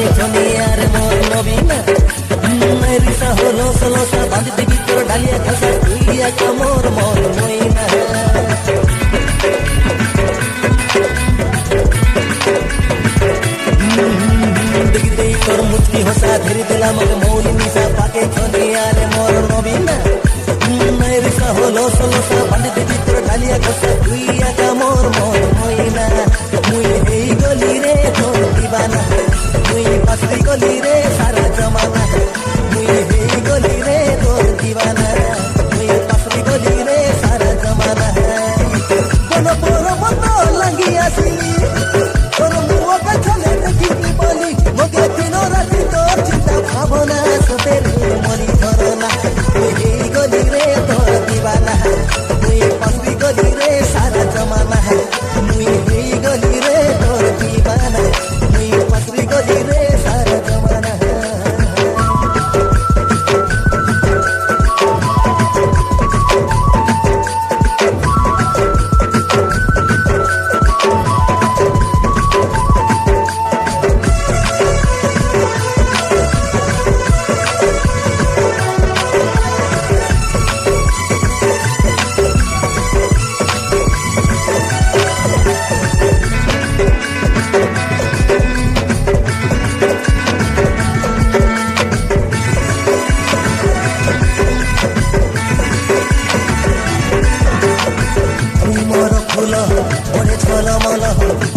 ভাগে জমিয়ার মোর নবীনা রিসা হলো সলসা বাঁধ দিবি তোর ডালিয়া খসা তুই একা মোর মন মইনা দেখি তোর মুচকি হসা ধীরে দিলাম মৌলি নিশা পাকে জমিয়ার মোর নবীনা রিসা হলো সলসা বাঁধ দিবি তোর ডালিয়া খসা তুই একা মোর মন মইনা মুই এই গলি রে তোর দিবানা মুই পাশরি গলি রে সারা জমানা মুই এই গলি রে তোর দিবানা মুই পাশরি গলি রে সারা জমানা কোন বড় মত লাগি আসিলি তোর মুখ কাছলে দেখিবি বলি মগে দিন রাতি তোর চিন্তা ভাবনা সতে রে মরি ধরনা মুই এই গলি রে তোর দিবানা মুই পাশরি গলি রে সারা জমানা মুই এই গলি রে তোর দিবানা মুই পাশরি গলি রে সারা জমানা মনে ছলমল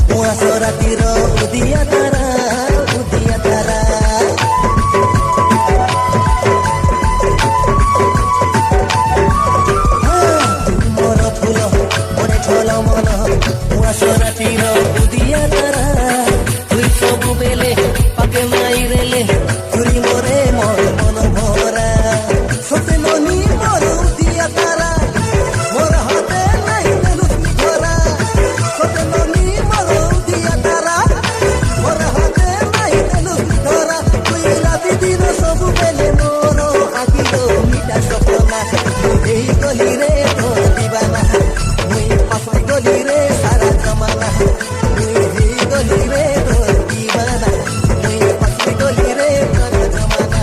কুয়াশ রাতির উদিয়া তারা উদিয়া তারা মোর ফুল মনে ছলমল কুয়াশ রাতির উদিয়া তারা তুই সবু বেলে পাকে মাই রেলে চুরি মোরে মোর মন ভরা সতে ননি মোর উদিয়া তারা মোর হাতে নাই লুচি ধরা সতে ননি মোর উদিয়া তারা মোর হাতে নাই লুচি ধরা তুই রাতি দিন সবু বেলে মোর আঁকিল মিঠা সপনা এই গলি রে তোর দিবানা মুই পাশরি গলি রে সারা জমানা মুই এই গলি রে তোর দিবানা মুই পাশরি গলি রে সারা জমানা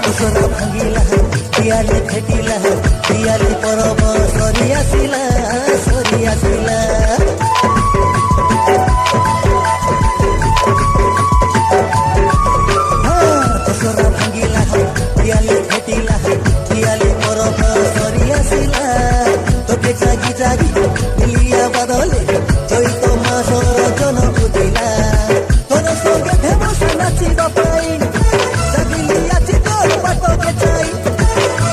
কুসরা ভাঙিলা দিয়ালি ফেটিলা দিয়ালি পরব সরি আসিলা সরি আসিলা কুসরা ভাঙিলা দিয়ালি ফেটিলা দিয়ালি পরব সরি আসিলা তোকে জাগি জাগি মিলিয়া বদলে চৈত মাস রজন বুঝিলা তোর সঙ্গে ফেমস নাচিব পাই জাগিলি আছি তোর বাটকে চাই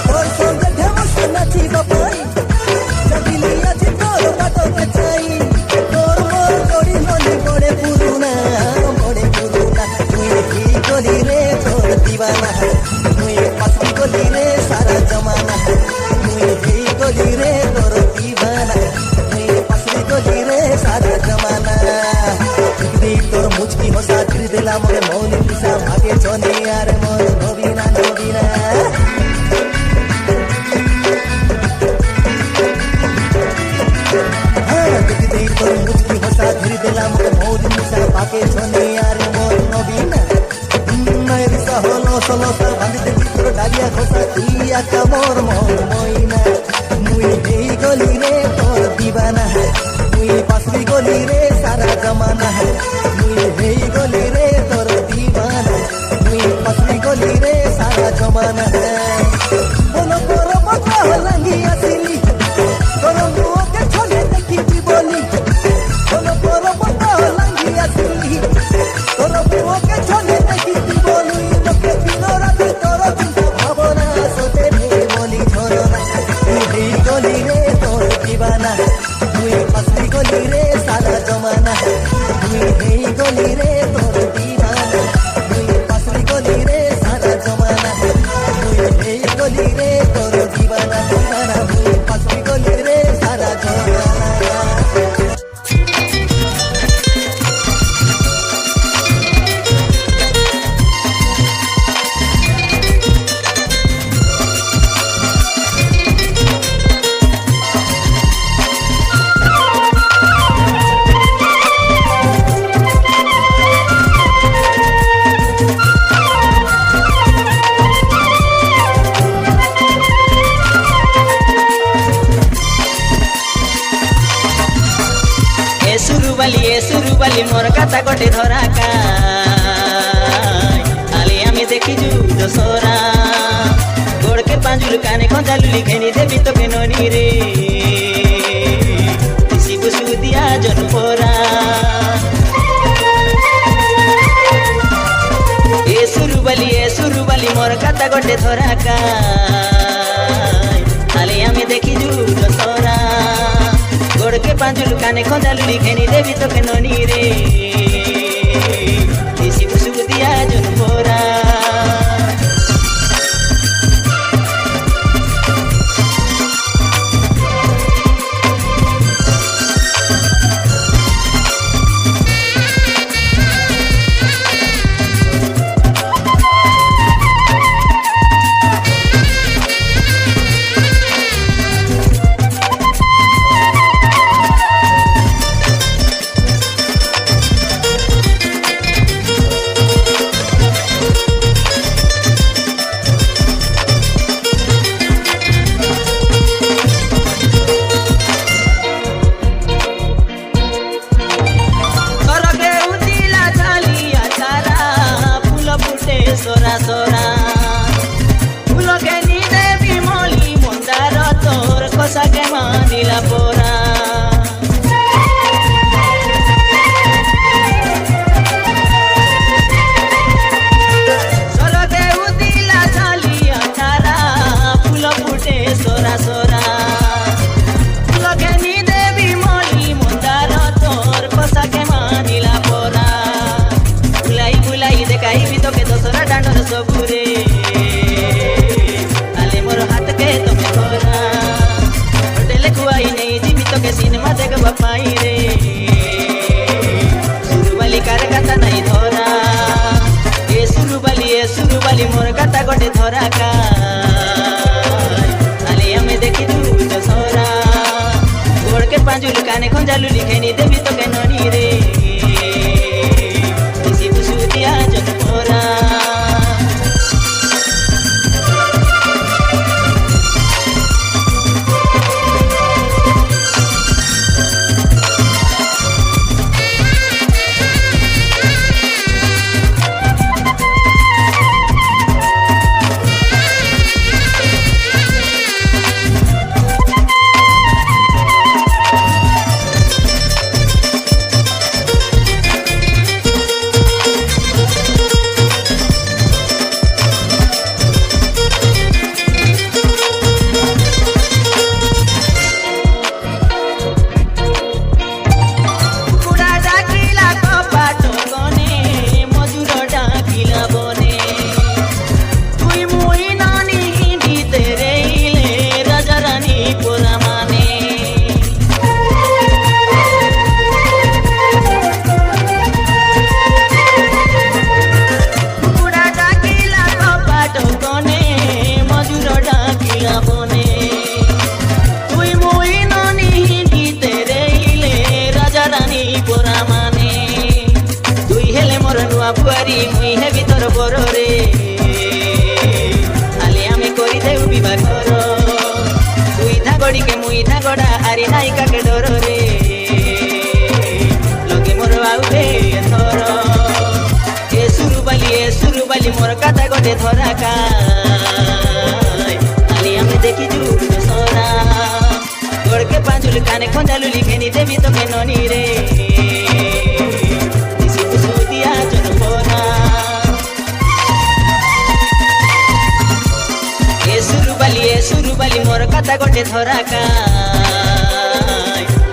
তোর সঙ্গে ফেমস নাচিব পাই জাগিলি আছি তোর বাটকে চাই তোর মোর গড়ি নলি বড়ে পুরুনা তুই এই গলি রে তোর দিবানা তুই পাশরি গলি রে সারা জমানা তুই এই গলি রে তোর দিবানা তুই পাশরি গলি রে সারা জমানা তোর মুচকি হসা ধীরে দিলাম মনে মৌলি পিসা ভাগে চলে আর মোর নবীনা নবীনা দেখি তোর মুচকি হসা ধীরে দিলাম মনে মৌলি পিসা ভাগে চলে আর মোর নবীনা রিসা হলো সলসা বাঁধি দেখি তোর ডালিয়া খসা তুই একা মোর মন মইনা মুই এই গলি রে তোর দিবানা মুই পাশরি গলি রে সারা জমানা মুই এই গলি রে তোর দিবানা মুই পাশরি গলি রে সারা জমানা বলো বড় মজা লাগি আসিলি তোর মুখে ছলে দেখিবি বলি বলো বড় মজা লাগি আসিলি তোর মুখে ছলে দেখিবি বলি মকে দিন রাতি তোর চিন্তা ভাবনা সতে রে বলি ধরনা এই গলি রে তোর দিবানা গলি রে তোর দিবানা মুই পাশরি গলি রে সারা জমানা মুই এই গলি রে তোর দিবানা দিবানা মুই পাশরি গলি রে সারা জমানা सुरुबाली मोर काता गोटे धराका आले आमी देखिजु दशहरा गोड़ के पांजुल काने खंजालु लिखेनी देवी तो के ननी रे किसी बुसु दिया जनपोरा ए सुरुबाली मोर काता गोटे धराका आले आमी देखिजु दशहरा गोड़ के पांजुल काने खंजालु लिखेनी देवी तो के ननी रे किसी बुसु दिया जनपोरा सोरा सोरा फूल के नी देवी मोली मंदार तोर कोसा के मानिला पोरा सोलो के उदिला चालिया तारा फूल फुटे सोरा सोरा फूल के नी देवी मोली मंदार तोर कोसा के मानिला पोरा बुलाई बुलाई देखाई भी तो के दोसरा डांडर सबुरे आले मोर हाथ के तमे धरा होटल खुआई नहीं जीवी तो के सिनेमा देखबा पाई रे सुरुबाली कार काता नहीं धरा ए सुरुबाली मोर काता गोटे धरा का आले हमें देखी तू दशहरा गोड़ के पांजुल काने खंजालु लिखेनी देवी तो के ननी रे दिया जनपोरा बुआरी मुई हे भीतर बर रे आले आमे करी देउ विवाह तुई धागड़ी के मुई धागड़ा आरी नायिका के डर रे लगे मोर आउले थर ए सुरुबाली मोर काता गोटे धराका आले आमे देखी जू दशहरा गोड़ के पांजुल काने खंजालु लिखेनी देवी तो के ननी रे सुरुबाली मोर काता गोटे धराका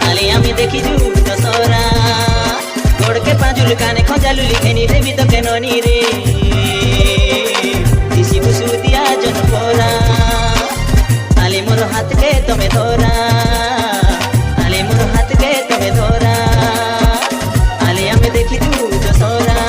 आले आमे देखी जू दशहरा गोड़ के पांजुल চুল কানে খঞ্জালু লিখেনি দেবী তো কেন নি রে দিশি বুসু দিয়া জন পরা আলে মোর হাতকে তুমি ধরা আলে মোর হাতকে তুমি ধরা আলে আমি দেখি তু দশরা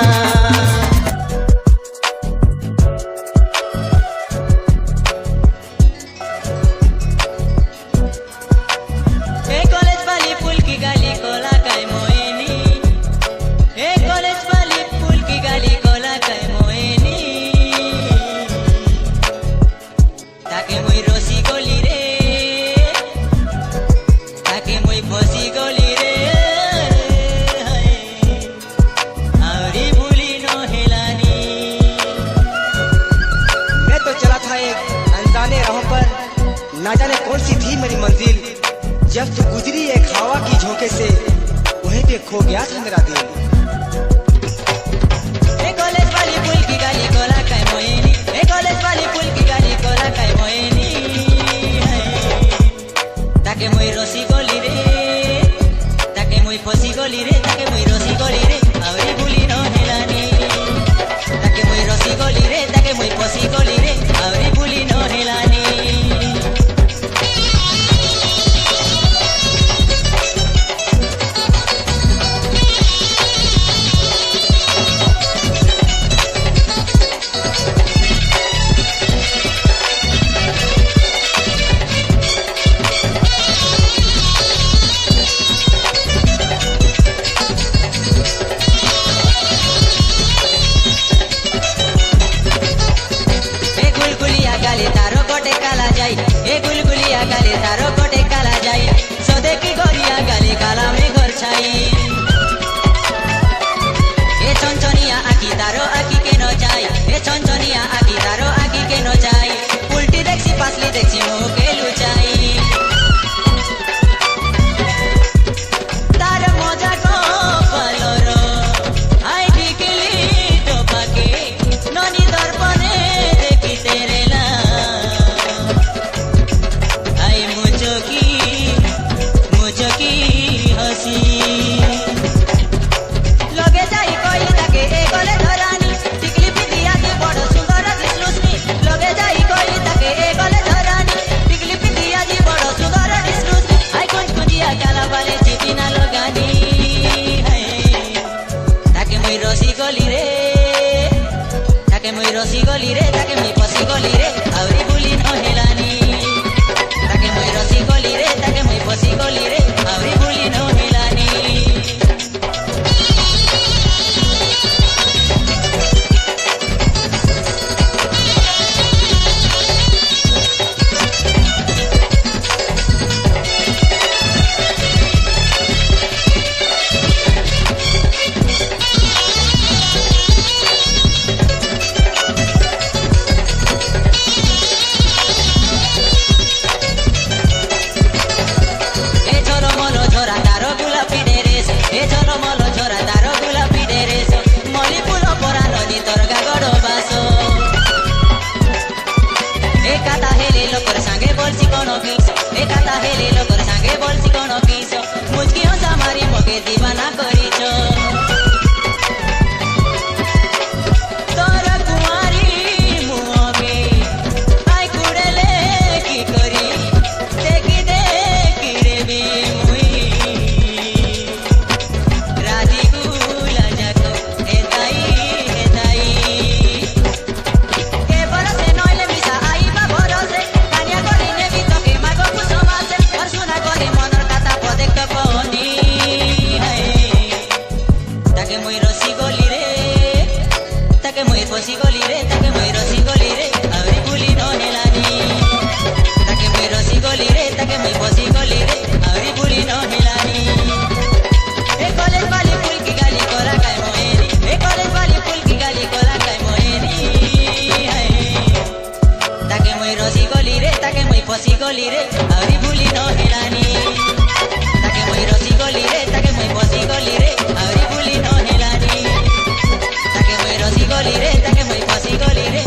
ना जाने कौन सी थी मेरी मंजिल जब तू गुजरी एक हवा की झोंके से वहीं पे खो गया था मेरा दिल कॉलेज वाली पुल की गाली कोला काय मोहिनी कॉलेज वाली पुल की गाली कोला काय मोहिनी ताके moi রসি গলি রে ताके moi ফসি গলি রে ताके moi রসি গলি রে আউরি ভুলি ন হেলানি ताके moi রসি গলি রে ताके moi ফসি গলি রে আউরি ভুলি ন হেলানি गुलगुलिया गाले तारो कोटे काला जाई सदे की गोरिया गाले काला में घर छाई ए चंचनिया आकी तारो आकी के न जाई ए चंचनिया आकी तारो आकी के न जाई उल्टी देखसी पासली देखसी मुंह के लुचाई तारो मजा को पलोरो आई टिकली टोपाके ननी दर्पणे देखी तेरे लगे जाई कोई ताके ए गले धरानी टिकली पिदिया दी बड़ सुंदर दिसलुसनी लगे जाई कोई ताके ए गले धरानी टिकली पिदिया दी बड़ सुंदर दिसलुसनी आई कुछ कुदिया काला वाले चिठी ना लगानी ताके moi রসি গলি রে ताके moi রসি গলি রে ताके moi পসি গলি রে আউরি ভুলি ন হেলানি ताके moi রসি গলি রে ताके moi পসি গলি রে আউরি ভুলি ন হেলানি दीवाना करीछ तोर कुमारी मुहबे आई कुड़ेले की करी देखी देखी रे भी मुई राजी गुला जाको हेताई के बरसे नइले मिसा आई बा भरोसे कानिया करी ने भी तो के मागो कुसमासे और सुना करे मनर काता पदेक तो पनी ताके moi রসি গলি রে ताके moi ফসি গলি রে ताके moi রসি গলি রে আউরি ভুলি ন হেলানি ताके moi রসি গলি রে ताके moi ফসি গলি রে আউরি ভুলি ন হেলানি ए कॉलेज वाली फूल की गाली कोरा काय मोहेनी ए कॉलेज वाली फूल की गाली कोरा काय मोहेनी ताके moi রসি গলি রে ताके moi ফসি গলি রে আউরি ভুলি ন হেলানি ताके moi রসি গলি রে ताके moi ফসি গলি রে আউরি ভুলি ন হেলানি ताके moi রসি গলি রে ताके moi ফসি গলি রে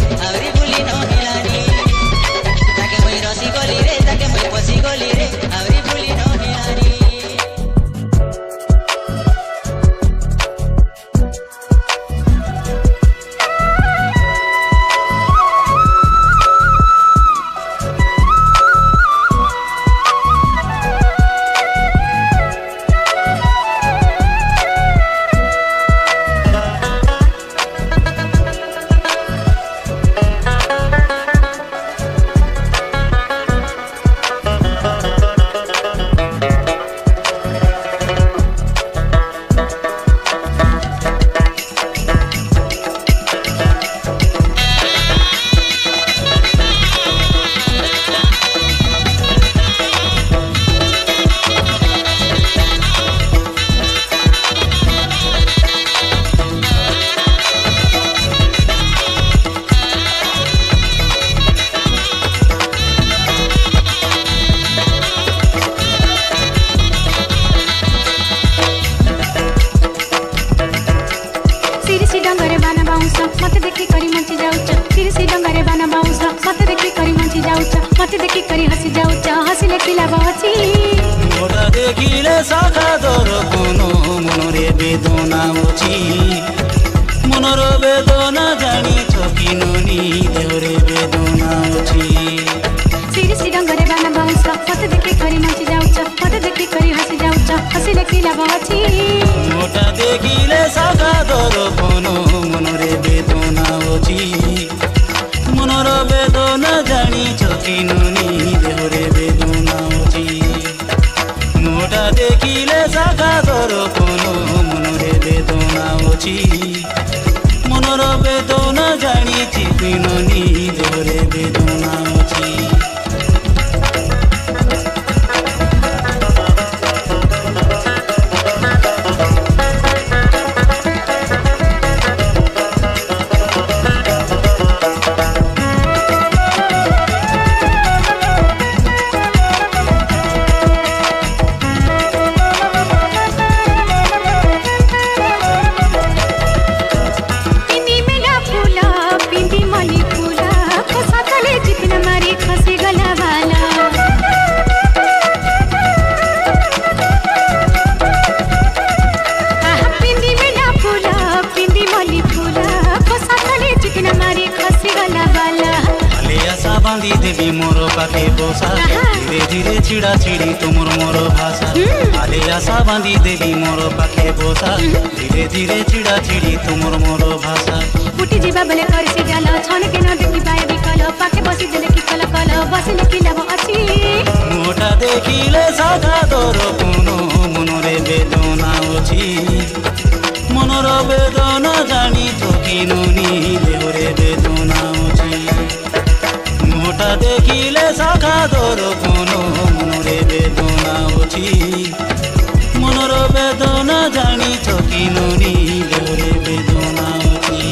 डंगरे बाना बाउंस मते देखी करी मंची जाउच तिरसी डंगरे बाना बाउंस मते देखी करी मंची जाउच मते देखी करी हसी जाउच हसीले किला बाची मोटा देखिले शाखा दर कोनो मनरे बेदना अछि मनर बेदना जानी छकिननी देवरे बेदना अछि तिरसी डंगरे बाना बाउंस मते देखी करी मंची जाउच मते देखी करी हसी जाउच हसीले किला बाची मोटा देखिले शाखा दर कोनो मनरे बेदना अछि मनर बेदना जानी छकिननी देवरे बेदना अछि मोटा देखिले शाखा दर कोनो मनरे बेदना अछि मनर बेदना जानी छकिननी देवरे बेदना अछि पिंडी मेला फूला पिंडी मली फूला खसा तले चिकन मारी खसी गला वाला पिंडी मेला फूला पिंडी मली फूला खसा तले चिकन मारी खसी गला वाला आले आशा बांधी देवी मोर पाखे बसा धीरे धीरे छिड़ा छिड़ी तुमर मोर भाषा आले आशा बांधी देवी मोर पाखे बसा धीरे धीरे छिड़ा छिड़ी तुमर मोर भाषा उठी जीवा बेले करसी जाल छन के न देखि पाए बिकल पाके बसी देले कि कल कल बसिले कि लाभ अछि मोटा देखिले शाखा दर कोनो मनरे बेदना अछि मनर बेदना जानी छकिननी देवरे बेदना अछि मोटा देखिले शाखा दर कोनो मनरे बेदना अछि मनर बेदना जानी छकिननी देवरे बेदना अछि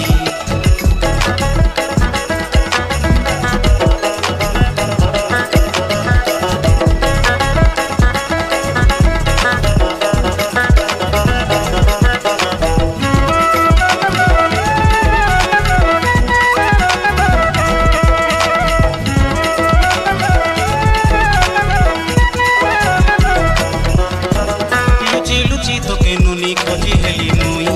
लुचि लुचि तोके नुनी खोजी हेली मुई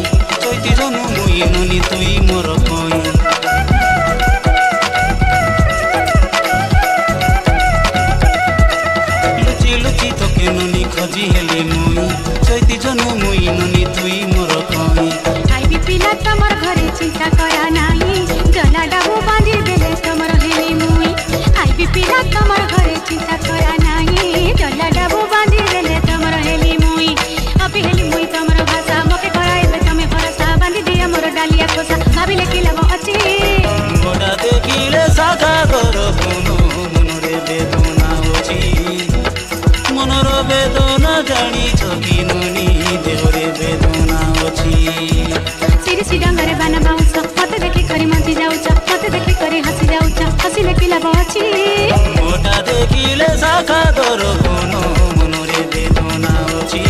चैती जनु मुई नुनी तुई मोर कोई लुचि लुचि तोके नुनी खोजी हेली मुई चैती जनु मुई नुनी तुई मोर कोई आइबी पिला तमर घरे चिंता करा नाही जला डाबू बांधी देले तमर हेली मुई आइबी पिला तमर घरे चिंता करा नाही जला डाबू बांधी देले तमर हेली मुई अबी हेली मुई तमर भाषा मके कराइबे तमे भरोसा बांधी दिया मोर डालिया खोसा भाबिले कि लाभ अछि गोटा देखिले शाखा दर कोनो मनरे बेदना अछि मनर बेदना जानी छकिननी देवरे बेदना अछि सिरसी डंगरे बाना बाउंस मते देखि करी मंची जाउच मते देखि करी हसी जाउच हसीले कि लाभ अछि मोटा देखिले शाखा दर कोनो मनरे बेदना अछि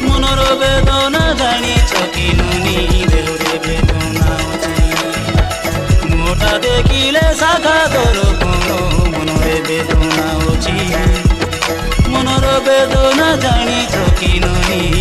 मनर बेदना जानी छकिननी देवरे बेदना अछि मोटा देखिले शाखा दर कोनो मनरे बेदना अछि मनर बेदना जानी छकिननी